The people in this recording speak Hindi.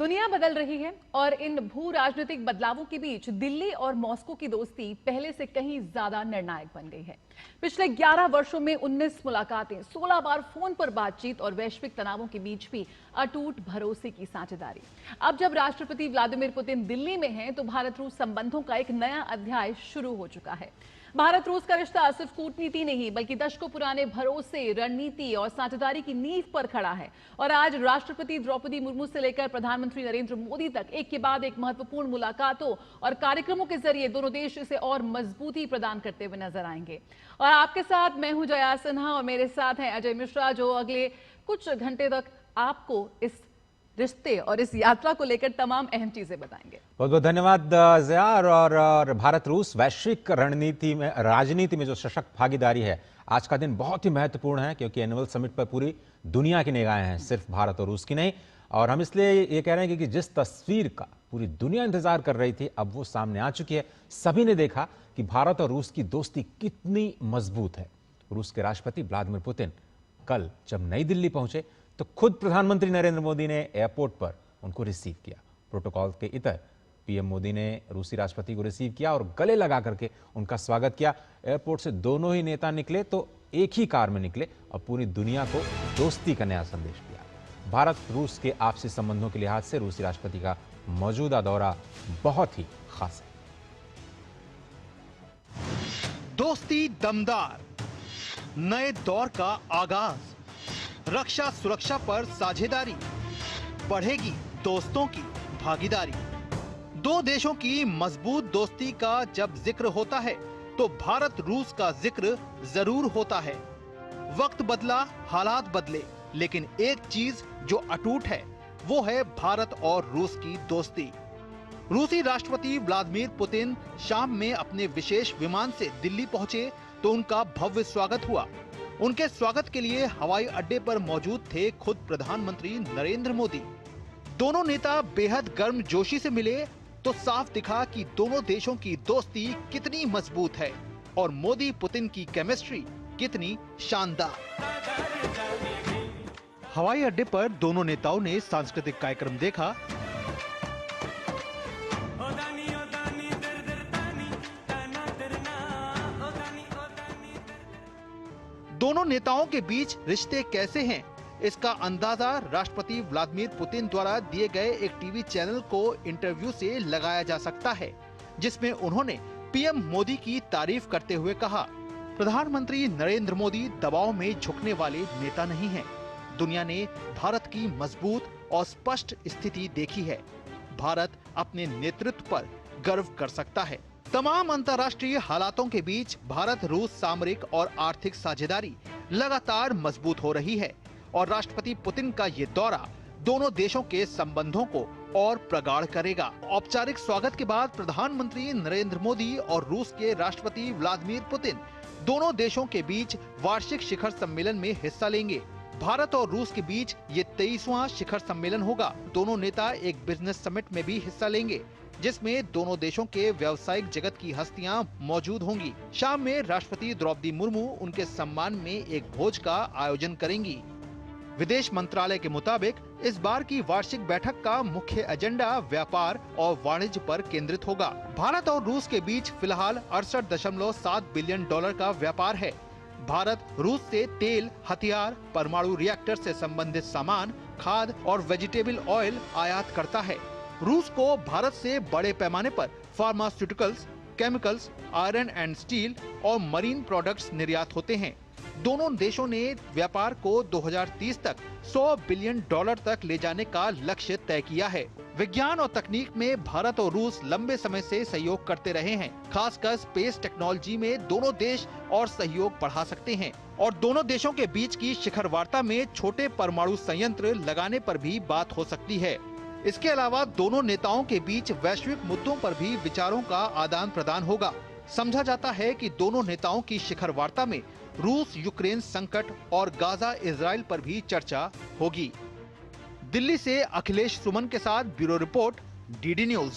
दुनिया बदल रही है और इन भू राजनीतिक बदलावों के बीच दिल्ली और मॉस्को की दोस्ती पहले से कहीं ज्यादा निर्णायक बन गई है। पिछले 11 वर्षों में 19 मुलाकातें, 16 बार फोन पर बातचीत और वैश्विक तनावों के बीच भी अटूट भरोसे की साझेदारी। अब जब राष्ट्रपति व्लादिमीर पुतिन दिल्ली में हैं, तो भारत रूस संबंधों का एक नया अध्याय शुरू हो चुका है। भारत रूस का रिश्ता सिर्फ कूटनीति नहीं, बल्कि दशकों पुराने भरोसे, रणनीति और साझेदारी की नींव पर खड़ा है। और आज राष्ट्रपति द्रौपदी मुर्मू से लेकर प्रधानमंत्री नरेंद्र मोदी तक एक के बाद एक महत्वपूर्ण मुलाकातों और कार्यक्रमों के जरिए दोनों देश इसे और मजबूती प्रदान करते हुए नजर आएंगे। और आपके साथ मैं हूं जया सिन्हा और मेरे साथ हैं अजय मिश्रा, जो अगले कुछ घंटे तक आपको इस रिश्ते और इस यात्रा को लेकर तमाम अहम चीजें बताएंगे। बहुत बहुत धन्यवाद जया। और भारत रूस वैश्विक रणनीति में, राजनीति में जो सशक्त भागीदारी है, आज का दिन बहुत ही महत्वपूर्ण है, क्योंकि एनुअल समिट पर पूरी दुनिया की निगाहें हैं, सिर्फ भारत और रूस की नहीं। और हम इसलिए ये कह रहे हैं कि जिस तस्वीर का पूरी दुनिया इंतजार कर रही थी, अब वो सामने आ चुकी है। सभी ने देखा कि भारत और रूस की दोस्ती कितनी मजबूत है। रूस के राष्ट्रपति व्लादिमीर पुतिन कल जब नई दिल्ली पहुंचे, तो खुद प्रधानमंत्री नरेंद्र मोदी ने एयरपोर्ट पर उनको रिसीव किया। प्रोटोकॉल के इतर पीएम मोदी ने रूसी राष्ट्रपति को रिसीव किया और गले लगा करके उनका स्वागत किया। एयरपोर्ट से दोनों ही नेता निकले तो एक ही कार में निकले और पूरी दुनिया को दोस्ती का नया संदेश दिया। भारत रूस के आपसी संबंधों के लिहाज से रूसी राष्ट्रपति का मौजूदा दौरा बहुत ही खास है। दोस्ती दमदार, नए दौर का आगाज, रक्षा सुरक्षा पर साझेदारी, बढ़ेगी दोस्तों की भागीदारी। दो देशों की मजबूत दोस्ती का जब जिक्र होता है, तो भारत रूस का जिक्र जरूर होता है। वक्त बदला, हालात बदले, लेकिन एक चीज जो अटूट है, वो है भारत और रूस की दोस्ती। रूसी राष्ट्रपति व्लादिमीर पुतिन शाम में अपने विशेष विमान से दिल्ली पहुंचे तो उनका भव्य स्वागत हुआ। उनके स्वागत के लिए हवाई अड्डे पर मौजूद थे खुद प्रधानमंत्री नरेंद्र मोदी। दोनों नेता बेहद गर्मजोशी से मिले तो साफ दिखा कि दोनों देशों की दोस्ती कितनी मजबूत है और मोदी पुतिन की केमिस्ट्री कितनी शानदार। हवाई अड्डे पर दोनों नेताओं ने सांस्कृतिक कार्यक्रम देखा। दोनों नेताओं के बीच रिश्ते कैसे हैं, इसका अंदाजा राष्ट्रपति व्लादिमीर पुतिन द्वारा दिए गए एक टीवी चैनल को इंटरव्यू से लगाया जा सकता है, जिसमें उन्होंने पीएम मोदी की तारीफ करते हुए कहा, प्रधानमंत्री नरेंद्र मोदी दबाव में झुकने वाले नेता नहीं हैं। दुनिया ने भारत की मजबूत और स्पष्ट स्थिति देखी है। भारत अपने नेतृत्व पर गर्व कर सकता है। तमाम अंतर्राष्ट्रीय हालातों के बीच भारत रूस सामरिक और आर्थिक साझेदारी लगातार मजबूत हो रही है और राष्ट्रपति पुतिन का ये दौरा दोनों देशों के संबंधों को और प्रगाढ़ करेगा। औपचारिक स्वागत के बाद प्रधानमंत्री नरेंद्र मोदी और रूस के राष्ट्रपति व्लादिमीर पुतिन दोनों देशों के बीच वार्षिक शिखर सम्मेलन में हिस्सा लेंगे। भारत और रूस के बीच ये 23वां शिखर सम्मेलन होगा। दोनों नेता एक बिजनेस समिट में भी हिस्सा लेंगे, जिसमें दोनों देशों के व्यावसायिक जगत की हस्तियां मौजूद होंगी। शाम में राष्ट्रपति द्रौपदी मुर्मू उनके सम्मान में एक भोज का आयोजन करेंगी। विदेश मंत्रालय के मुताबिक इस बार की वार्षिक बैठक का मुख्य एजेंडा व्यापार और वाणिज्य पर केंद्रित होगा। भारत और रूस के बीच फिलहाल 68.7 बिलियन डॉलर का व्यापार है। भारत रूस से तेल, हथियार, परमाणु रिएक्टर से संबंधित सामान, खाद और वेजिटेबल ऑयल आयात करता है। रूस को भारत से बड़े पैमाने पर pharmaceuticals, chemicals, iron and steel और मरीन प्रोडक्ट्स निर्यात होते हैं। दोनों देशों ने व्यापार को 2030 तक 100 बिलियन डॉलर तक ले जाने का लक्ष्य तय किया है। विज्ञान और तकनीक में भारत और रूस लंबे समय से सहयोग करते रहे हैं। खासकर स्पेस टेक्नोलॉजी में दोनों देश और सहयोग बढ़ा सकते हैं और दोनों देशों के बीच की शिखर वार्ता में छोटे परमाणु संयंत्र लगाने पर भी बात हो सकती है। इसके अलावा दोनों नेताओं के बीच वैश्विक मुद्दों पर भी विचारों का आदान प्रदान होगा। समझा जाता है कि दोनों नेताओं की शिखर वार्ता में रूस यूक्रेन संकट और गाजा इजराइल पर भी चर्चा होगी। दिल्ली से अखिलेश सुमन के साथ ब्यूरो रिपोर्ट, डीडी न्यूज।